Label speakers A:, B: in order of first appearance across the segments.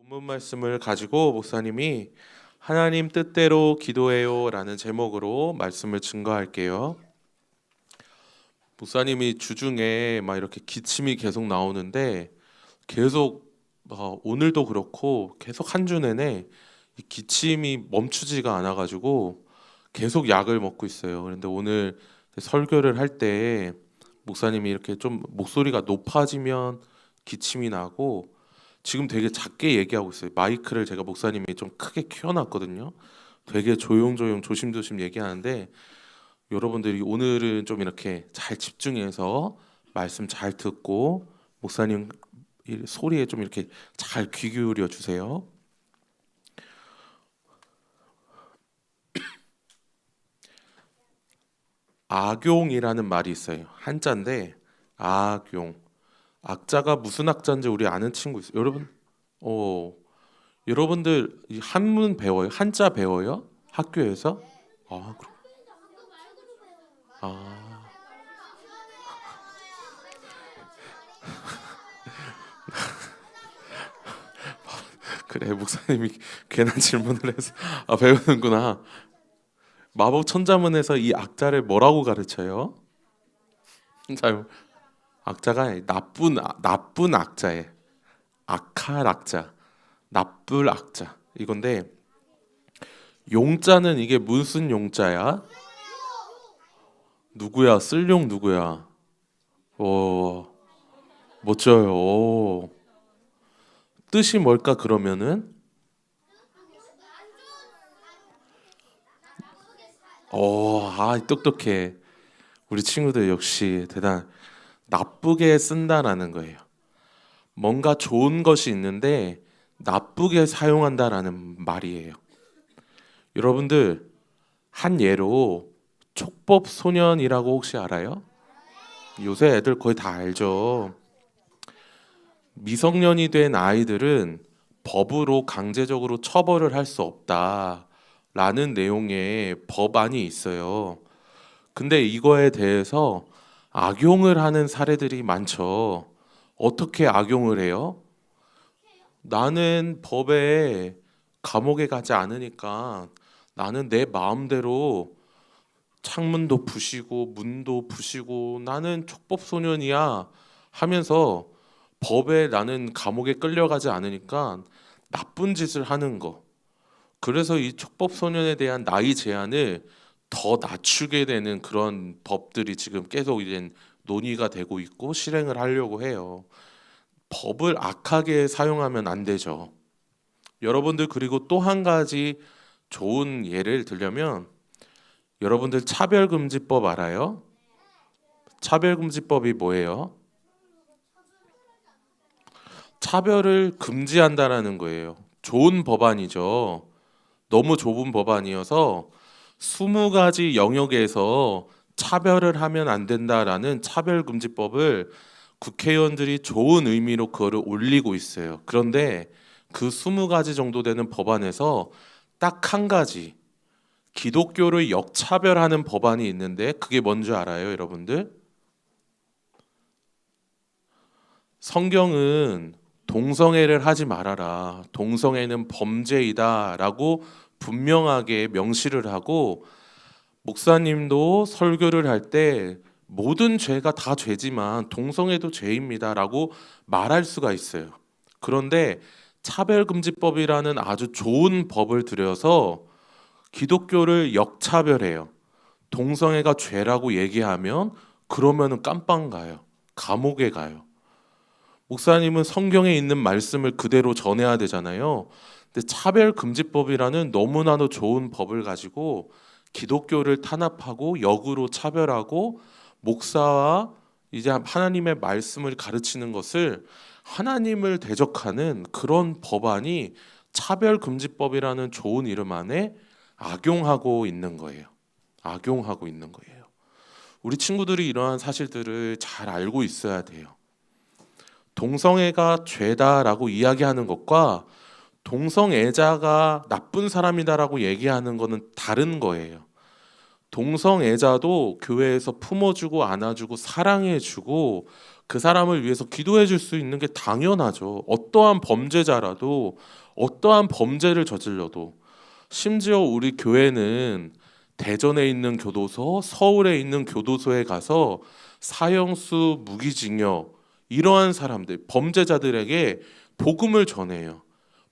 A: 본문 말씀을 가지고 목사님이 하나님 뜻대로 기도해요 라는 제목으로 말씀을 증거할게요. 목사님이 주중에 막 이렇게 기침이 계속 나오는데 계속 오늘도 그렇고 계속 한 주 내내 이 기침이 멈추지가 않아 가지고 계속 약을 먹고 있어요. 그런데 오늘 설교를 할 때 목사님이 이렇게 좀 목소리가 높아지면 기침이 나고 지금 되게 작게 얘기하고 있어요. 마이크를 제가 목사님이 좀 크게 키워놨거든요. 되게 조용조용 조심조심 얘기하는데 여러분들이 오늘은 좀 이렇게 잘 집중해서 말씀 잘 듣고 목사님 소리에 좀 이렇게 잘 귀 기울여 주세요. 악용이라는 말이 있어요. 한자인데 악용. 악자가 무슨 악자인지 우리 아는 친구 있어요. 여러분, 어, 여러분들 이 한문 배워요? 한자 배워요? 학교에서? 아, 아, 그래 목사님이 괜한 질문을 해서 배우는구나. 마법 천자문에서 이 악자를 뭐라고 가르쳐요? 잘 악자가 나쁜 악자에 악할 악자, 나쁠 악자 이건데 용자는 이게 무슨 용자야? 누구야? 쓸용 누구야? 오, 멋져요. 오. 뜻이 뭘까 그러면은? 똑똑해. 우리 친구들 역시 대단. 나쁘게 쓴다라는 거예요. 뭔가 좋은 것이 있는데 나쁘게 사용한다라는 말이에요. 여러분들 한 예로 촉법 소년이라고 혹시 알아요? 요새 애들 거의 다 알죠. 미성년이 된 아이들은 법으로 강제적으로 처벌을 할 수 없다라는 내용의 법안이 있어요. 근데 이거에 대해서 악용을 하는 사례들이 많죠. 어떻게 악용을 해요? 나는 법에 감옥에 가지 않으니까 나는 내 마음대로 창문도 부시고 문도 부시고 나는 촉법소년이야 하면서 법에 나는 감옥에 끌려가지 않으니까 나쁜 짓을 하는 거. 그래서 이 촉법소년에 대한 나이 제한을 더 낮추게 되는 그런 법들이 지금 계속 이제 논의가 되고 있고 실행을 하려고 해요. 법을 악하게 사용하면 안 되죠. 여러분들 그리고 또 한 가지 좋은 예를 들려면 여러분들 차별금지법 알아요? 차별금지법이 뭐예요? 차별을 금지한다라는 거예요. 좋은 법안이죠. 너무 좁은 법안이어서 20가지 영역에서 차별을 하면 안 된다라는 차별금지법을 국회의원들이 좋은 의미로 그거를 올리고 있어요. 그런데 그 20가지 정도 되는 법안에서 딱 한 가지 기독교를 역차별하는 법안이 있는데 그게 뭔지 알아요, 여러분들? 성경은 동성애를 하지 말아라. 동성애는 범죄이다라고 분명하게 명시를 하고 목사님도 설교를 할 때 모든 죄가 다 죄지만 동성애도 죄입니다라고 말할 수가 있어요. 그런데 차별금지법이라는 아주 좋은 법을 들여서 기독교를 역차별해요. 동성애가 죄라고 얘기하면 그러면은 깜빵 가요. 감옥에 가요. 목사님은 성경에 있는 말씀을 그대로 전해야 되잖아요. 근데 차별금지법이라는 너무나도 좋은 법을 가지고 기독교를 탄압하고 역으로 차별하고 목사와 이제 하나님의 말씀을 가르치는 것을 하나님을 대적하는 그런 법안이 차별금지법이라는 좋은 이름 안에 악용하고 있는 거예요. 악용하고 있는 거예요. 우리 친구들이 이러한 사실들을 잘 알고 있어야 돼요. 동성애가 죄다라고 이야기하는 것과 동성애자가 나쁜 사람이다라고 얘기하는 것은 다른 거예요. 동성애자도 교회에서 품어주고 안아주고 사랑해주고 그 사람을 위해서 기도해 줄 수 있는 게 당연하죠. 어떠한 범죄자라도 어떠한 범죄를 저질러도 심지어 우리 교회는 대전에 있는 교도소, 서울에 있는 교도소에 가서 사형수, 무기징역 이러한 사람들, 범죄자들에게 복음을 전해요.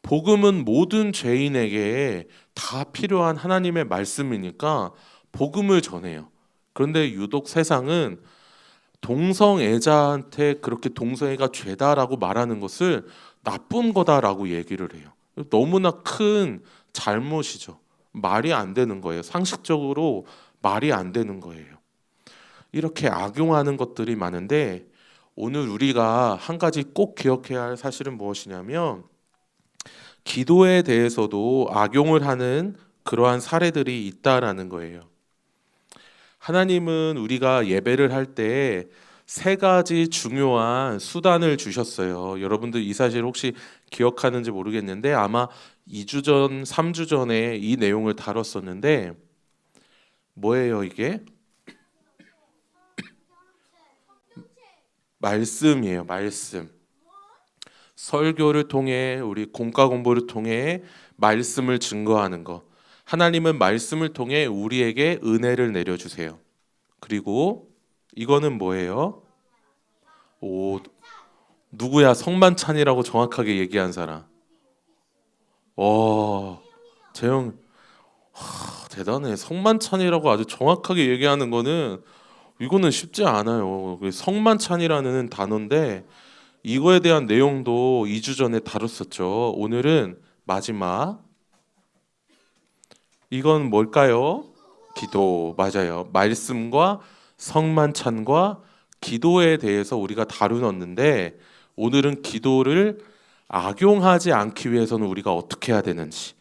A: 복음은 모든 죄인에게 다 필요한 하나님의 말씀이니까 복음을 전해요. 그런데 유독 세상은 동성애자한테 그렇게 동성애가 죄다라고 말하는 것을 나쁜 거다라고 얘기를 해요. 너무나 큰 잘못이죠. 말이 안 되는 거예요. 상식적으로 말이 안 되는 거예요. 이렇게 악용하는 것들이 많은데 오늘 우리가 한 가지 꼭 기억해야 할 사실은 무엇이냐면 기도에 대해서도 악용을 하는 그러한 사례들이 있다라는 거예요. 하나님은 우리가 예배를 할 때 세 가지 중요한 수단을 주셨어요. 여러분들 이 사실 혹시 기억하는지 모르겠는데 아마 2주 전, 3주 전에 이 내용을 다뤘었는데 뭐예요 이게? 말씀이에요. 말씀. 설교를 통해 우리 공과 공부를 통해 말씀을 증거하는 것. 하나님은 말씀을 통해 우리에게 은혜를 내려주세요. 그리고 이거는 뭐예요? 누구야? 성만찬이라고 정확하게 얘기한 사람. 재영 대단해. 성만찬이라고 아주 정확하게 얘기하는 거는 이거는 쉽지 않아요. 성만찬이라는 단어인데 이거에 대한 내용도 2주 전에 다뤘었죠. 오늘은 마지막. 이건 뭘까요? 기도. 맞아요. 말씀과 성만찬과 기도에 대해서 우리가 다루었는데 오늘은 기도를 악용하지 않기 위해서는 우리가 어떻게 해야 되는지,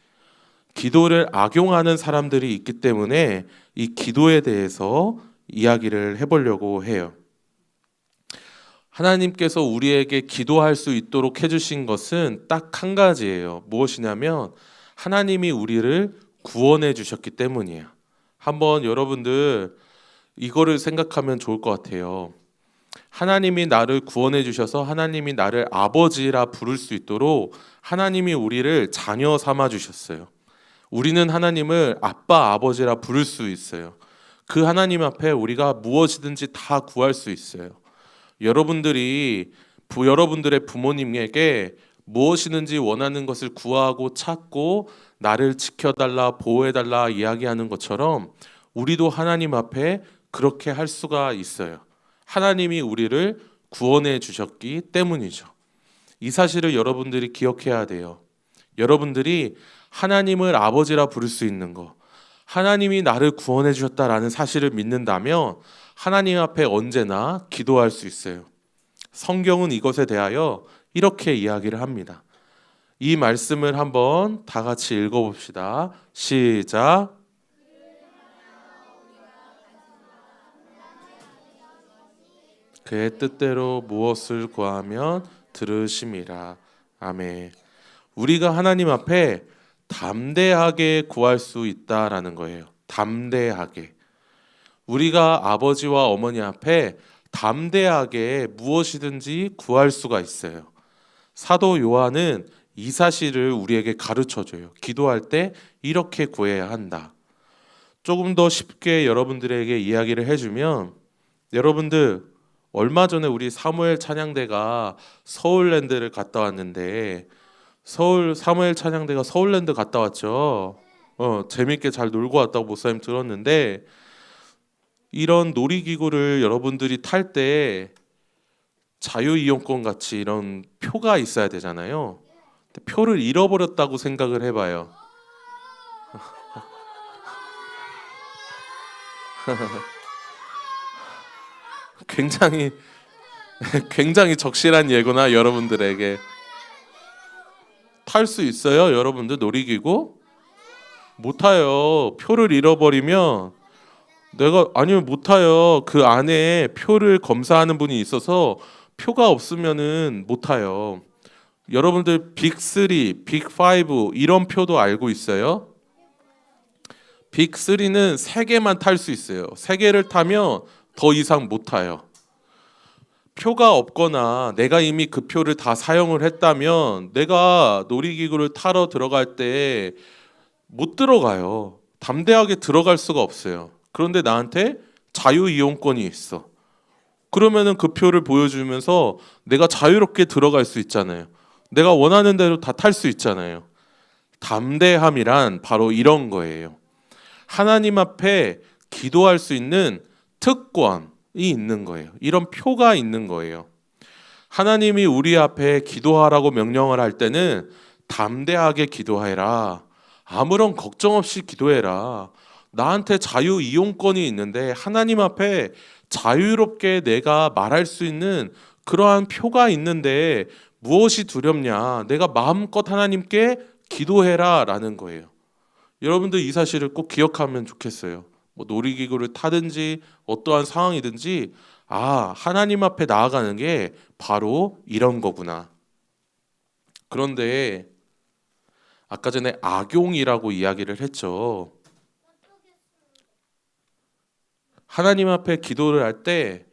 A: 기도를 악용하는 사람들이 있기 때문에 이 기도에 대해서 이야기를 해보려고 해요. 하나님께서 우리에게 기도할 수 있도록 해주신 것은 딱 한 가지예요. 무엇이냐면 하나님이 우리를 구원해 주셨기 때문이에요. 한번 여러분들 이거를 생각하면 좋을 것 같아요. 하나님이 나를 구원해 주셔서 하나님이 나를 아버지라 부를 수 있도록 하나님이 우리를 자녀 삼아 주셨어요. 우리는 하나님을 아빠, 아버지라 부를 수 있어요. 그 하나님 앞에 우리가 무엇이든지 다 구할 수 있어요. 여러분들이 여러분들의 부모님에게 무엇이든지 원하는 것을 구하고 찾고 나를 지켜달라, 보호해달라 이야기하는 것처럼 우리도 하나님 앞에 그렇게 할 수가 있어요. 하나님이 우리를 구원해 주셨기 때문이죠. 이 사실을 여러분들이 기억해야 돼요. 여러분들이 하나님을 아버지라 부를 수 있는 거, 하나님이 나를 구원해 주셨다라는 사실을 믿는다면 하나님 앞에 언제나 기도할 수 있어요. 성경은 이것에 대하여 이렇게 이야기를 합니다. 이 말씀을 한번 다 같이 읽어봅시다. 시작. 그의 뜻대로 무엇을 구하면 들으심이라. 아멘. 우리가 하나님 앞에 담대하게 구할 수 있다라는 거예요. 담대하게. 우리가 아버지와 어머니 앞에 담대하게 무엇이든지 구할 수가 있어요. 사도 요한은 이 사실을 우리에게 가르쳐줘요. 기도할 때 이렇게 구해야 한다. 조금 더 쉽게 여러분들에게 이야기를 해주면, 여러분들 얼마 전에 우리 사무엘 찬양대가 서울랜드를 갔다 왔는데, 사무엘 찬양대가 서울랜드 갔다 왔죠. 재밌게 잘 놀고 왔다고 목사님 들었는데, 이런 놀이기구를 여러분들이 탈 때 자유이용권 같이 이런 표가 있어야 되잖아요. 표를 잃어버렸다고 생각을 해봐요. 굉장히 적실한 예구나. 여러분들에게 탈 수 있어요? 여러분들 놀이기구? 못 타요. 표를 잃어버리면 아니요, 못 타요. 그 안에 표를 검사하는 분이 있어서 표가 없으면은 못 타요. 여러분들 빅3, 빅5 이런 표도 알고 있어요? 빅3는 3개만 탈 수 있어요. 3개를 타면 더 이상 못 타요. 표가 없거나 내가 이미 그 표를 다 사용을 했다면 내가 놀이기구를 타러 들어갈 때 못 들어가요. 담대하게 들어갈 수가 없어요. 그런데 나한테 자유 이용권이 있어. 그러면은 그 표를 보여주면서 내가 자유롭게 들어갈 수 있잖아요. 내가 원하는 대로 다 탈 수 있잖아요. 담대함이란 바로 이런 거예요. 하나님 앞에 기도할 수 있는 특권이 있는 거예요. 이런 표가 있는 거예요. 하나님이 우리 앞에 기도하라고 명령을 할 때는 담대하게 기도해라. 아무런 걱정 없이 기도해라. 나한테 자유 이용권이 있는데 하나님 앞에 자유롭게 내가 말할 수 있는 그러한 표가 있는데 무엇이 두렵냐? 내가 마음껏 하나님께 기도해라 라는 거예요. 여러분들 이 사실을 꼭 기억하면 좋겠어요. 뭐 놀이기구를 타든지 어떠한 상황이든지 하나님 앞에 나아가는 게 바로 이런 거구나. 그런데 아까 전에 악용이라고 이야기를 했죠. 하나님 앞에 기도를 할 때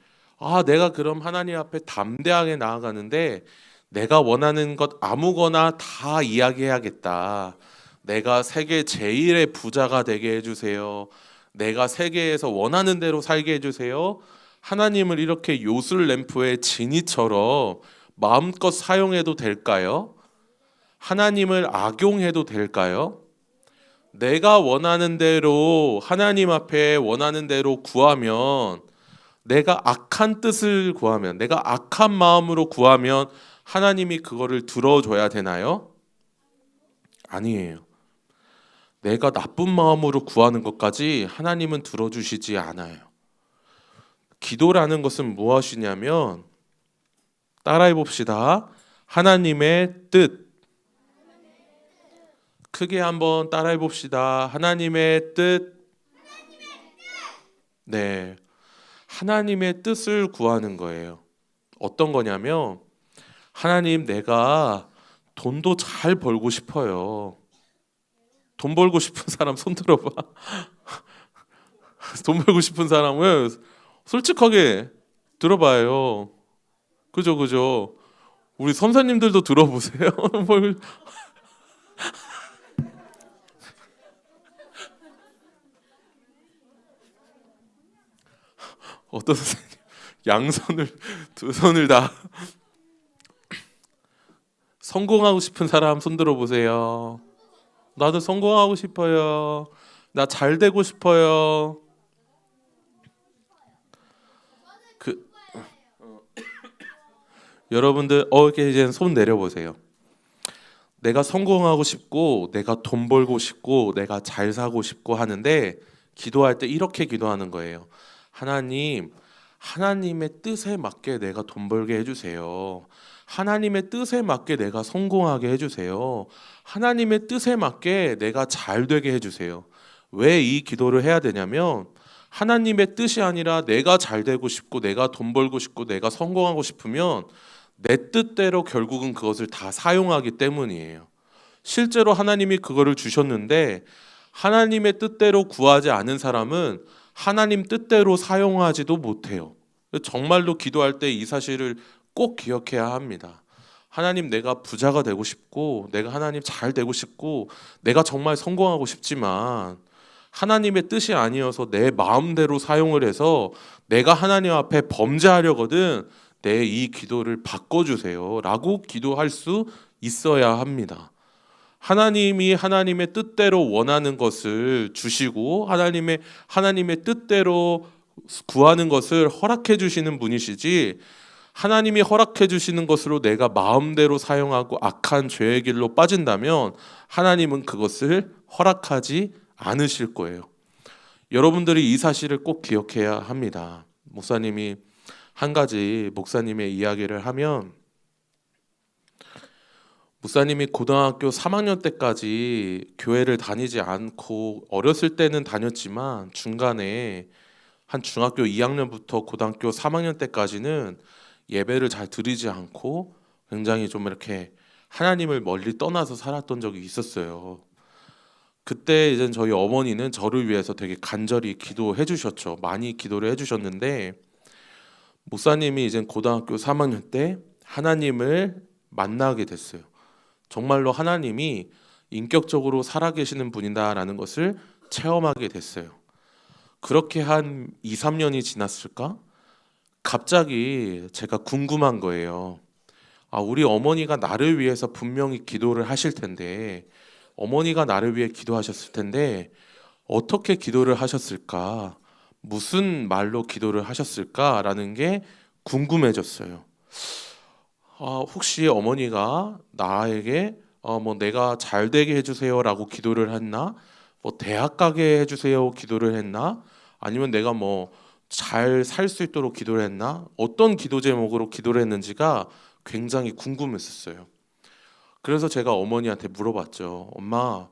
A: 내가 그럼 하나님 앞에 담대하게 나아가는데 내가 원하는 것 아무거나 다 이야기해야겠다. 내가 세계 제일의 부자가 되게 해주세요. 내가 세계에서 원하는 대로 살게 해주세요. 하나님을 이렇게 요술 램프의 지니처럼 마음껏 사용해도 될까요? 하나님을 악용해도 될까요? 내가 원하는 대로 하나님 앞에 원하는 대로 구하면 내가 악한 뜻을 구하면 내가 악한 마음으로 구하면 하나님이 그거를 들어줘야 되나요? 아니에요. 내가 나쁜 마음으로 구하는 것까지 하나님은 들어주시지 않아요. 기도라는 것은 무엇이냐면 따라해 봅시다. 하나님의 뜻. 크게 한번 따라해 봅시다. 하나님의 뜻. 네. 하나님의 뜻을 구하는 거예요. 어떤 거냐면 하나님 내가 돈도 잘 벌고 싶어요. 돈 벌고 싶은 사람 손 들어봐. 돈 벌고 싶은 사람은 솔직하게 들어봐요. 그죠? 우리 선생님들도 들어보세요. 어떤 선생님 양손을 두 손을 다 성공하고 싶은 사람 손 들어보세요. 나도 성공하고 싶어요. 나 잘 되고 싶어요. 그 여러분들 이렇게 이제 손 내려보세요. 내가 성공하고 싶고 내가 돈 벌고 싶고 내가 잘 사고 싶고 하는데 기도할 때 이렇게 기도하는 거예요. 하나님, 하나님의 뜻에 맞게 내가 돈 벌게 해주세요. 하나님의 뜻에 맞게 내가 성공하게 해주세요. 하나님의 뜻에 맞게 내가 잘 되게 해주세요. 왜 이 기도를 해야 되냐면 하나님의 뜻이 아니라 내가 잘 되고 싶고 내가 돈 벌고 싶고 내가 성공하고 싶으면 내 뜻대로 결국은 그것을 다 사용하기 때문이에요. 실제로 하나님이 그거를 주셨는데 하나님의 뜻대로 구하지 않은 사람은 하나님 뜻대로 사용하지도 못해요. 정말로 기도할 때 이 사실을 꼭 기억해야 합니다. 하나님 내가 부자가 되고 싶고 내가 하나님 잘 되고 싶고 내가 정말 성공하고 싶지만 하나님의 뜻이 아니어서 내 마음대로 사용을 해서 내가 하나님 앞에 범죄하려거든 내 이 기도를 바꿔주세요 라고 기도할 수 있어야 합니다. 하나님이 하나님의 뜻대로 원하는 것을 주시고 하나님의 뜻대로 구하는 것을 허락해 주시는 분이시지 하나님이 허락해 주시는 것으로 내가 마음대로 사용하고 악한 죄의 길로 빠진다면 하나님은 그것을 허락하지 않으실 거예요. 여러분들이 이 사실을 꼭 기억해야 합니다. 목사님이 한 가지 목사님의 이야기를 하면 목사님이 고등학교 3학년 때까지 교회를 다니지 않고 어렸을 때는 다녔지만 중간에 한 중학교 2학년부터 고등학교 3학년 때까지는 예배를 잘 드리지 않고 굉장히 좀 이렇게 하나님을 멀리 떠나서 살았던 적이 있었어요. 그때 이제 저희 어머니는 저를 위해서 되게 간절히 기도해 주셨죠. 많이 기도를 해 주셨는데 목사님이 이제 고등학교 3학년 때 하나님을 만나게 됐어요. 정말로 하나님이 인격적으로 살아계시는 분이다라는 것을 체험하게 됐어요. 그렇게 한 2, 3년이 지났을까? 갑자기 제가 궁금한 거예요. 우리 어머니가 나를 위해서 분명히 기도를 하실 텐데, 어머니가 나를 위해 기도하셨을 텐데, 어떻게 기도를 하셨을까? 무슨 말로 기도를 하셨을까라는 게 궁금해졌어요. 혹시 어머니가 나에게 뭐 내가 잘 되게 해주세요라고 기도를 했나? 뭐 대학 가게 해주세요 기도를 했나? 아니면 내가 뭐 잘 살 수 있도록 기도를 했나? 어떤 기도 제목으로 기도를 했는지가 굉장히 궁금했었어요. 그래서 제가 어머니한테 물어봤죠. 엄마,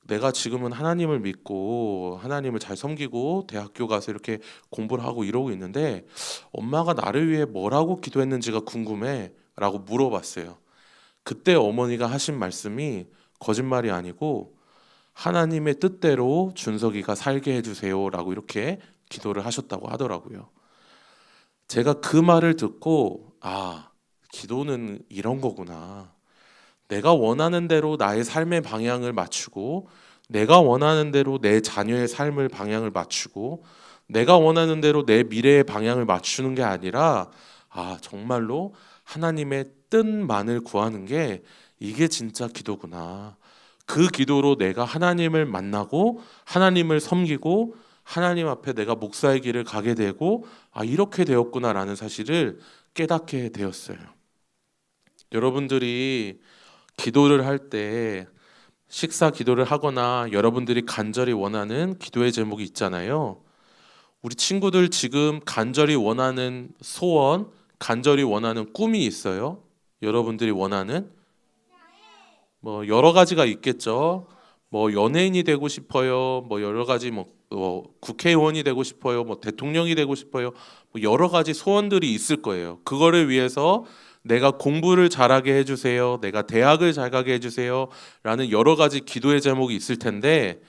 A: 내가 지금은 하나님을 믿고 하나님을 잘 섬기고 대학교 가서 이렇게 공부를 하고 이러고 있는데 엄마가 나를 위해 뭐라고 기도했는지가 궁금해 라고 물어봤어요. 그때 어머니가 하신 말씀이 거짓말이 아니고 하나님의 뜻대로 준석이가 살게 해주세요 라고 이렇게 기도를 하셨다고 하더라고요. 제가 그 말을 듣고 기도는 이런 거구나. 내가 원하는 대로 나의 삶의 방향을 맞추고 내가 원하는 대로 내 자녀의 삶을 방향을 맞추고 내가 원하는 대로 내 미래의 방향을 맞추는 게 아니라 정말로 하나님의 뜻만을 구하는 게 이게 진짜 기도구나. 그 기도로 내가 하나님을 만나고 하나님을 섬기고 하나님 앞에 내가 목사의 길을 가게 되고 이렇게 되었구나라는 사실을 깨닫게 되었어요. 여러분들이 기도를 할 때 식사 기도를 하거나 여러분들이 간절히 원하는 기도의 제목이 있잖아요. 우리 친구들 지금 간절히 원하는 소원, 간절히 원하는 꿈이 있어요. 여러분들이 원하는 뭐 여러 가지가 있겠죠. 뭐 연예인이 되고 싶어요. 뭐 여러 가지 국회의원이 되고 싶어요. 뭐 대통령이 되고 싶어요. 뭐 여러 가지 소원들이 있을 거예요. 그거를 위해서 내가 공부를 잘하게 해주세요. 내가 대학을 잘 가게 해주세요. 라는 여러 가지 기도의 제목이 있을 텐데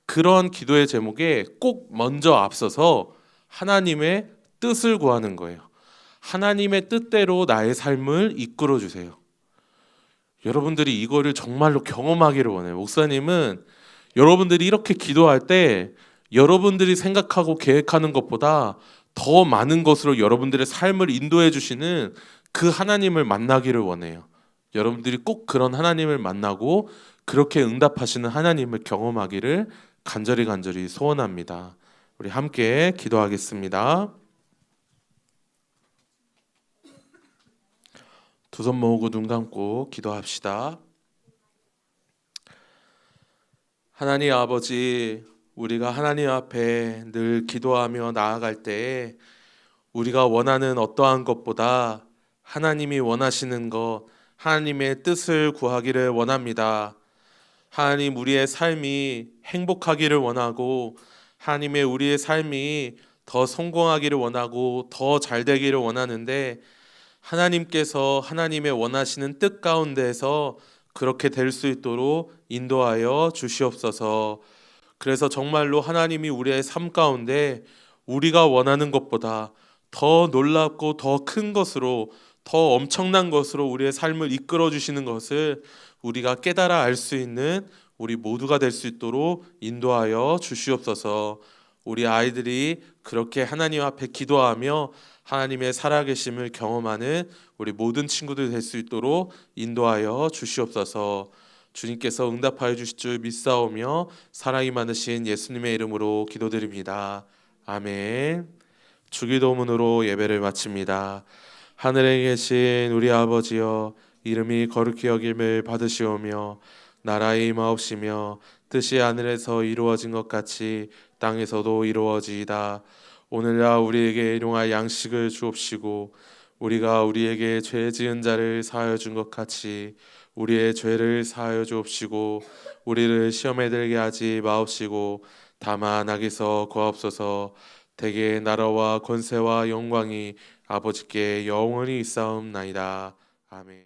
A: 그런 기도의 제목에 꼭 먼저 앞서서 하나님의 뜻을 구하는 거예요. 하나님의 뜻대로 나의 삶을 이끌어 주세요. 여러분들이 이거를 정말로 경험하기를 원해요. 목사님은 여러분들이 이렇게 기도할 때 여러분들이 생각하고 계획하는 것보다 더 많은 것으로 여러분들의 삶을 인도해 주시는 그 하나님을 만나기를 원해요. 여러분들이 꼭 그런 하나님을 만나고 그렇게 응답하시는 하나님을 경험하기를 간절히 소원합니다. 우리 함께 기도하겠습니다. 두 손 모으고 눈 감고 기도합시다. 하나님 아버지, 우리가 하나님 앞에 늘 기도하며 나아갈 때 우리가 원하는 어떠한 것보다 하나님이 원하시는 것, 하나님의 뜻을 구하기를 원합니다. 하나님, 우리의 삶이 행복하기를 원하고 하나님의 우리의 삶이 더 성공하기를 원하고 더 잘 되기를 원하는데 하나님께서 하나님의 원하시는 뜻 가운데서 그렇게 될 수 있도록 인도하여 주시옵소서. 그래서 정말로 하나님이 우리의 삶 가운데 우리가 원하는 것보다 더 놀랍고 더 큰 것으로 더 엄청난 것으로 우리의 삶을 이끌어 주시는 것을 우리가 깨달아 알 수 있는 우리 모두가 될 수 있도록 인도하여 주시옵소서. 우리 아이들이 그렇게 하나님 앞에 기도하며 하나님의 살아계심을 경험하는 우리 모든 친구들 될 수 있도록 인도하여 주시옵소서. 주님께서 응답하여 주실 줄 믿사오며 사랑이 많으신 예수님의 이름으로 기도드립니다. 아멘. 주기도문으로 예배를 마칩니다. 하늘에 계신 우리 아버지여, 이름이 거룩히 여김을 받으시오며 나라의 임하옵시며 뜻이 하늘에서 이루어진 것 같이 땅에서도 이루어지이다. 오늘날 우리에게 일용할 양식을 주옵시고 우리가 우리에게 죄 지은 자를 사하여 준 것 같이 우리의 죄를 사하여 주옵시고 우리를 시험에 들게 하지 마옵시고 다만 악에서 구하옵소서. 대개 나라와 권세와 영광이 아버지께 영원히 있사옵나이다. 아멘.